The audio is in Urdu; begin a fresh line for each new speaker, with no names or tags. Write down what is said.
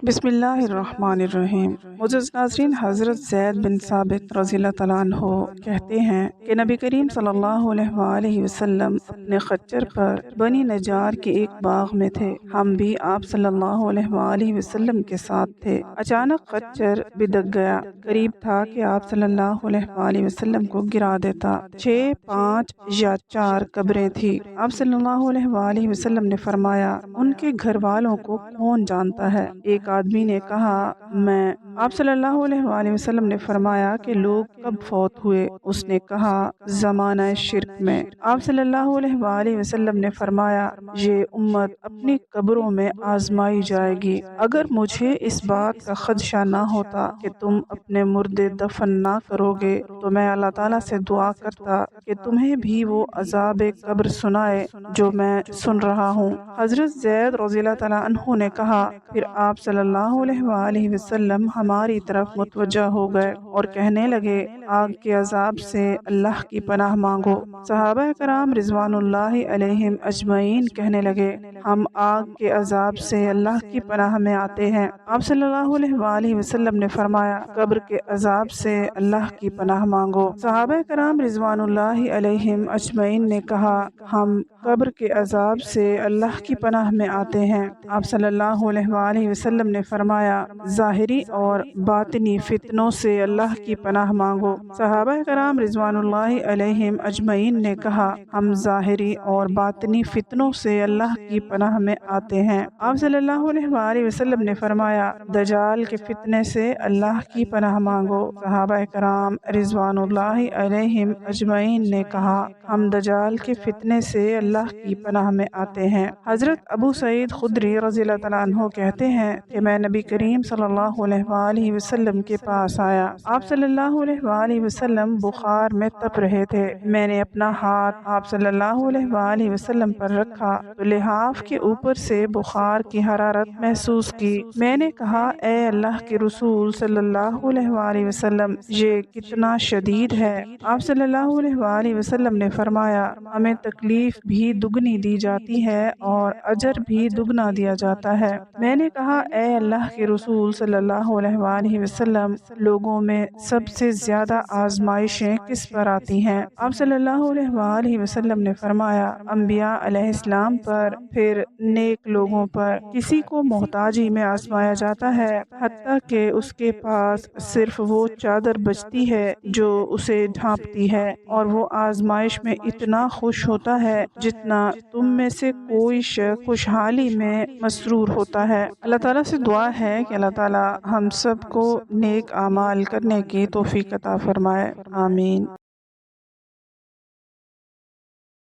بسم اللہ الرحمن الرحیم۔ معزز ناظرین، حضرت زید بن ثابت رضی اللہ تعالیٰ عنہ کہتے ہیں کہ نبی کریم صلی اللہ علیہ وآلہ وسلم اپنے خچر پر بنی نجار کے ایک باغ میں تھے۔ ہم بھی آپ صلی اللہ علیہ وآلہ وسلم کے ساتھ تھے۔ اچانک خچر بدک گیا، قریب تھا کہ آپ صلی اللہ علیہ وآلہ وسلم کو گرا دیتا۔ 6، 5 یا 4 قبریں تھی۔ آپ صلی اللہ علیہ وآلہ وسلم نے فرمایا، ان کے گھر والوں کو کون جانتا ہے؟ ایک آدمی نے کہا، میں۔ آپ صلی اللہ علیہ وآلہ وسلم نے فرمایا کہ لوگ کب فوت ہوئے؟ اس نے کہا، زمانہ شرک میں۔ آپ صلی اللہ علیہ وآلہ وسلم نے فرمایا، یہ امت اپنی قبروں میں آزمائی جائے گی۔ اگر مجھے اس بات کا خدشہ نہ ہوتا کہ تم اپنے مردے دفن نہ کرو گے تو میں اللہ تعالیٰ سے دعا کرتا کہ تمہیں بھی وہ عذاب قبر سنائے جو میں سن رہا ہوں۔ حضرت زید رضی اللہ تعالیٰ عنہ نے کہا، پھر آپ صلی اللہ علیہ وآلہ وسلم ہماری طرف متوجہ ہو گئے اور کہنے لگے، آگ کے عذاب سے اللہ کی پناہ مانگو۔ صحابہ کرام رضوان اللہ علیہم اجمعین کہنے لگے، ہم آگ کے عذاب سے اللہ کی پناہ میں آتے ہیں۔ آپ صلی اللہ علیہ وآلہ وسلم نے فرمایا، قبر کے عذاب سے اللہ کی پناہ مانگو۔ صحابہ کرام رضوان اللہ علیہم اجمعین نے کہا، ہم قبر کے عذاب سے اللہ کی پناہ میں آتے ہیں۔ آپ صلی اللہ علیہ وآلہ وسلم نے فرمایا، ظاہری اور باطنی فتنوں سے اللہ کی پناہ مانگو۔ صحابہ کرام رضوان اللہ علیہم اجمعین نے کہا، ہم ظاہری اور باطنی فتنوں سے اللہ کی پناہ میں آتے ہیں۔ آپ صلی اللہ علیہ وآلہ وسلم نے فرمایا، دجال کے فتنے سے اللہ کی پناہ مانگو۔ صحابہ کرام رضوان اللہ علیہم اجمعین نے کہا، ہم دجال کے فتنے سے اللہ کی پناہ میں آتے ہیں۔ حضرت ابو سعید خدری رضی اللہ تعالیٰ عنہ کہتے ہیں کہ میں نبی کریم صلی اللہ علیہ وآلہ وسلم کے پاس آیا۔ آپ صلی اللہ علیہ وآلہ وسلم بخار میں تپ رہے تھے۔ میں نے اپنا ہاتھ آپ صلی اللہ علیہ وآلہ وسلم پر رکھا تو لحاف کے اوپر سے بخار کی حرارت محسوس کی۔ میں نے کہا، اے اللہ کے رسول صلی اللہ علیہ وآلہ وسلم، یہ کتنا شدید ہے۔ آپ صلی اللہ علیہ وآلہ وسلم نے فرمایا، ہمیں تکلیف بھی دگنی دی جاتی ہے اور اجر بھی دگنا دیا جاتا ہے۔ میں نے کہا، اے اللہ کے رسول صلی اللہ علیہ وآلہ وسلم، لوگوں میں سب سے زیادہ آزمائشیں کس پر آتی ہیں؟ آپ صلی اللہ علیہ وآلہ وسلم نے فرمایا، انبیاء علیہ السلام پر، پھر نیک لوگوں پر۔ کسی کو محتاجی میں آزمایا جاتا ہے، حتیٰ کہ اس کے پاس صرف وہ چادر بچتی ہے جو اسے ڈھانپتی ہے، اور وہ آزمائش میں اتنا خوش ہوتا ہے جتنا تم میں سے کوئی شخص خوشحالی میں مسرور ہوتا ہے۔ اللہ تعالیٰ سے دعا ہے کہ اللہ تعالیٰ ہم سب کو نیک اعمال کرنے کی توفیق عطا فرمائے۔ آمین۔